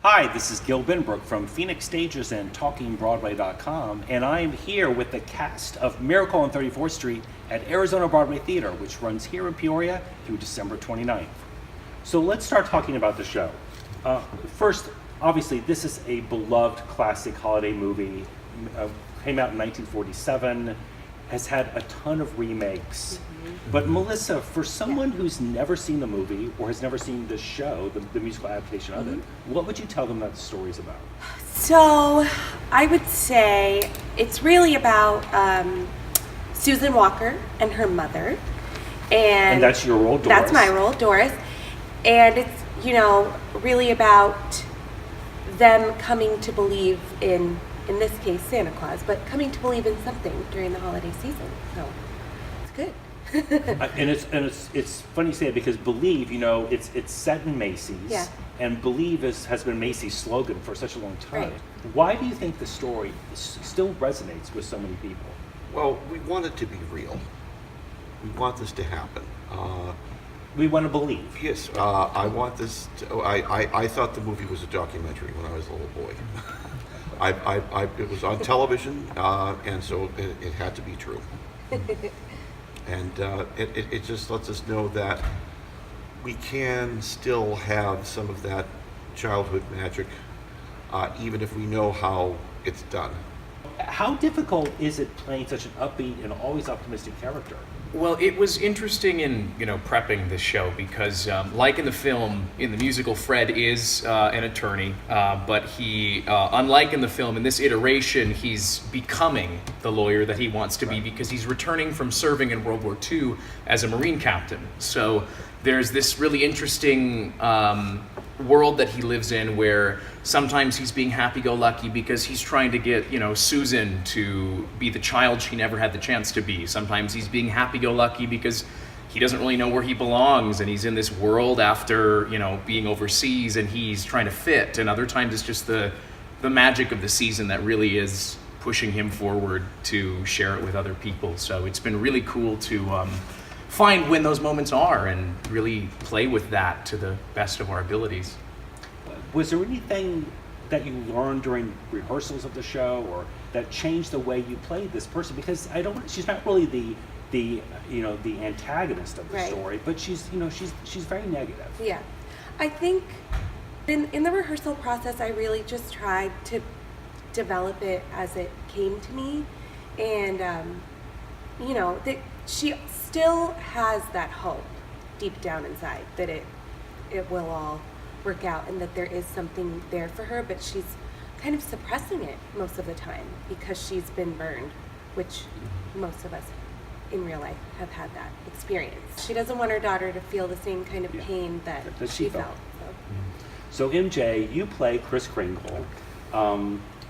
Hi, this is Gil Benbrook from Phoenix Stages and TalkinBroadway.com, and I'm here with the cast of Miracle on 34th Street at Arizona Broadway Theatre, which runs here in Peoria through December 29th. So let's start talking about the show. First, obviously, this is a beloved classic holiday movie. Came out in 1947, has had a ton of remakes. But Melissa, for someone who's never seen the movie or has never seen the show, the musical adaptation of it, what would you tell them that the story's about? So I would say it's really about Susan Walker and her mother. And that's your role, Doris? That's my role, Doris. And it's, really about them coming to believe in this case, Santa Claus, but coming to believe in something during the holiday season. So it's good. And it's funny you say it because Believe, it's set in Macy's, yeah. And Believe has been Macy's slogan for such a long time. Right. Why do you think the story still resonates with so many people? Well, we want it to be real. We want this to happen. We want to believe. Yes, I want this. I thought the movie was a documentary when I was a little boy. It was on television, and so it had to be true. And it just lets us know that we can still have some of that childhood magic, even if we know how it's done. How difficult is it playing such an upbeat and always optimistic character? Well, it was interesting in prepping this show because, like in the film, in the musical, Fred is an attorney, but he, unlike in the film, in this iteration, he's becoming the lawyer that he wants to be because he's returning from serving in World War II as a Marine captain. So there's this really interesting world that he lives in where sometimes he's being happy-go-lucky because he's trying to get, Susan to be the child she never had the chance to be. Sometimes he's being happy-go-lucky because he doesn't really know where he belongs and he's in this world after, being overseas and he's trying to fit. And other times it's just the magic of the season that really is pushing him forward to share it with other people. So it's been really cool to find when those moments are and really play with that to the best of our abilities. Was there anything that you learned during rehearsals of the show or that changed the way you played this person? Because she's not really the antagonist of the story, but she's very negative. Yeah. I think in the rehearsal process, I really just tried to develop it as it came to me. And, that she still has that hope deep down inside that it will all work out and that there is something there for her, but she's kind of suppressing it most of the time because she's been burned, which most of us in real life have had that experience. She doesn't want her daughter to feel the same kind of pain that she felt. So MJ, you play Kris Kringle,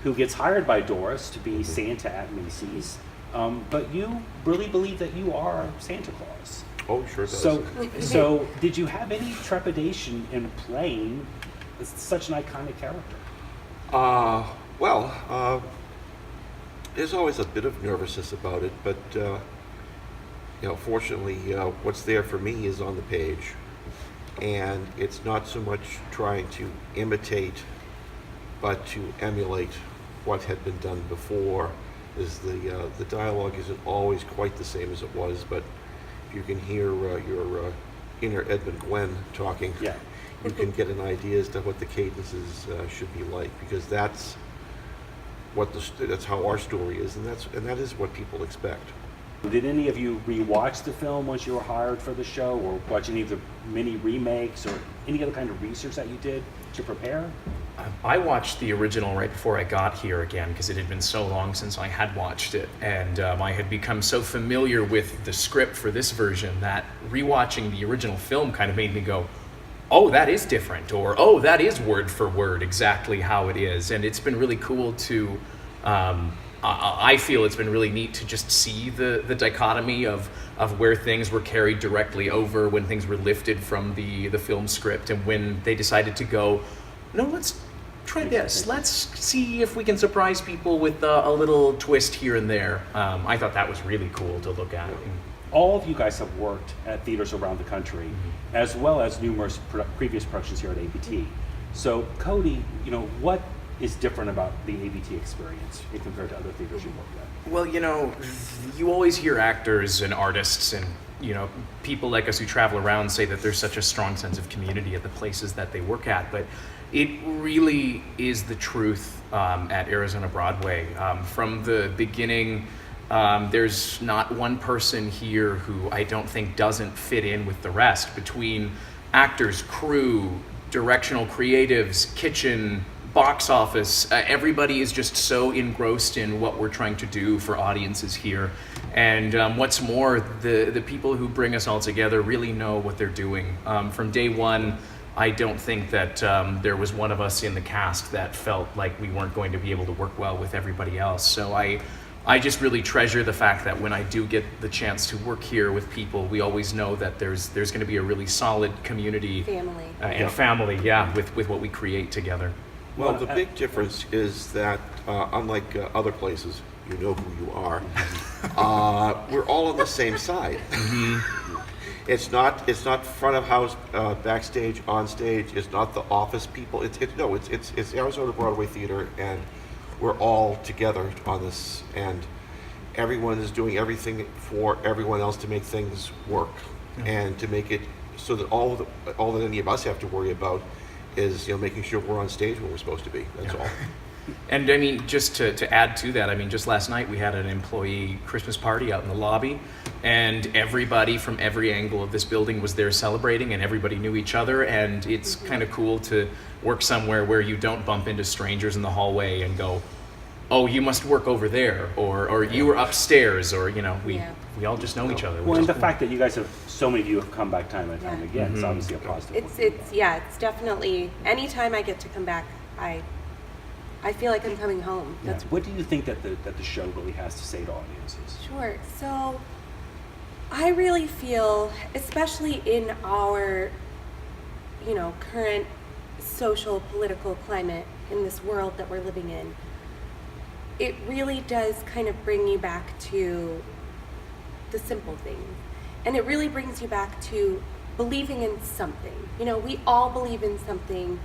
who gets hired by Doris to be Santa at Macy's. But you really believe that you are Santa Claus. Oh, sure does. So did you have any trepidation in playing such an iconic character? There's always a bit of nervousness about it, but fortunately, what's there for me is on the page, and it's not so much trying to imitate, but to emulate what had been done before. The dialogue isn't always quite the same as it was, but if you can hear your inner Edmund Gwenn talking, you can get an idea as to what the cadences should be like, because that's how our story is, and that is what people expect. Did any of you rewatch the film once you were hired for the show, or watch any of the mini remakes, or any other kind of research that you did to prepare? I watched the original right before I got here again because it had been so long since I had watched it, and I had become so familiar with the script for this version that rewatching the original film kind of made me go, oh, that is different, or oh, that is word for word exactly how it is. And it's been really cool to I feel it's been really neat to just see the dichotomy of where things were carried directly over, when things were lifted from the film script, and when they decided to go, no, let's try this. Let's see if we can surprise people with a little twist here and there. I thought that was really cool to look at. All of you guys have worked at theaters around the country, as well as numerous previous productions here at ABT. So, Cody, what is different about the ABT experience compared to other theaters you worked at? Well, you always hear actors and artists and people like us who travel around say that there's such a strong sense of community at the places that they work at, but it really is the truth at Arizona Broadway. From the beginning, there's not one person here who I don't think doesn't fit in with the rest, between actors, crew, directional creatives, kitchen, box office. Everybody is just so engrossed in what we're trying to do for audiences here. And what's more, the people who bring us all together really know what they're doing. From day one, I don't think that there was one of us in the cast that felt like we weren't going to be able to work well with everybody else. So I just really treasure the fact that when I do get the chance to work here with people, we always know that there's going to be a really solid community. Family. And family, with what we create together. Well, the big difference is that, unlike other places, you know who you are, we're all on the same side. It's not front of house, backstage, on stage. It's not the office people. It's Arizona Broadway Theatre, and we're all together on this, and everyone is doing everything for everyone else to make things work, and to make it so that all that any of us have to worry about is making sure we're on stage when we're supposed to be. That's all. And I mean, just to add to that, I mean, just last night we had an employee Christmas party out in the lobby, and everybody from every angle of this building was there celebrating, and everybody knew each other, and it's kind of cool to work somewhere where you don't bump into strangers in the hallway and go, oh, you must work over there, or you were upstairs, or we all just know each other. Well, and the fact that you guys so many of you have come back time and time again, it's obviously a positive. It's definitely, anytime I get to come back, I feel like I'm coming home. Yeah. What do you think that the show really has to say to audiences? Sure. So I really feel, especially in our, current social, political climate in this world that we're living in, it really does kind of bring you back to the simple things. And it really brings you back to believing in something. We all believe in something.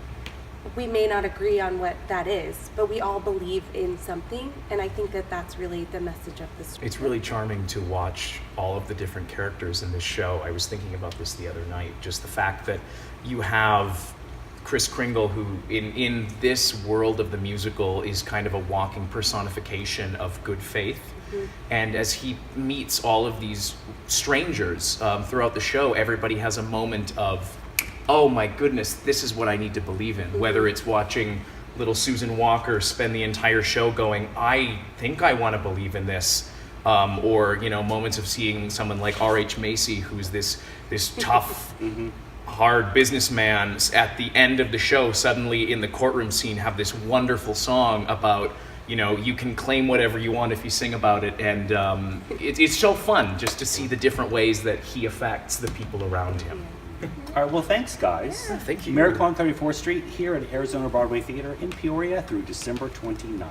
We may not agree on what that is, but we all believe in something, and I think that that's really the message of the story. It's really charming to watch all of the different characters in this show. I was thinking about this the other night, just the fact that you have Kris Kringle, who in this world of the musical is kind of a walking personification of good faith. And as he meets all of these strangers throughout the show, everybody has a moment of, oh my goodness, this is what I need to believe in. Whether it's watching little Susan Walker spend the entire show going, I think I want to believe in this, or moments of seeing someone like R.H. Macy, who's this tough, hard businessman, at the end of the show, suddenly in the courtroom scene, have this wonderful song about, you can claim whatever you want if you sing about it, and it's so fun just to see the different ways that he affects the people around him. All right, well, thanks, guys. Yeah, thank you. Miracle on 34th Street here at Arizona Broadway Theatre in Peoria through December 29th.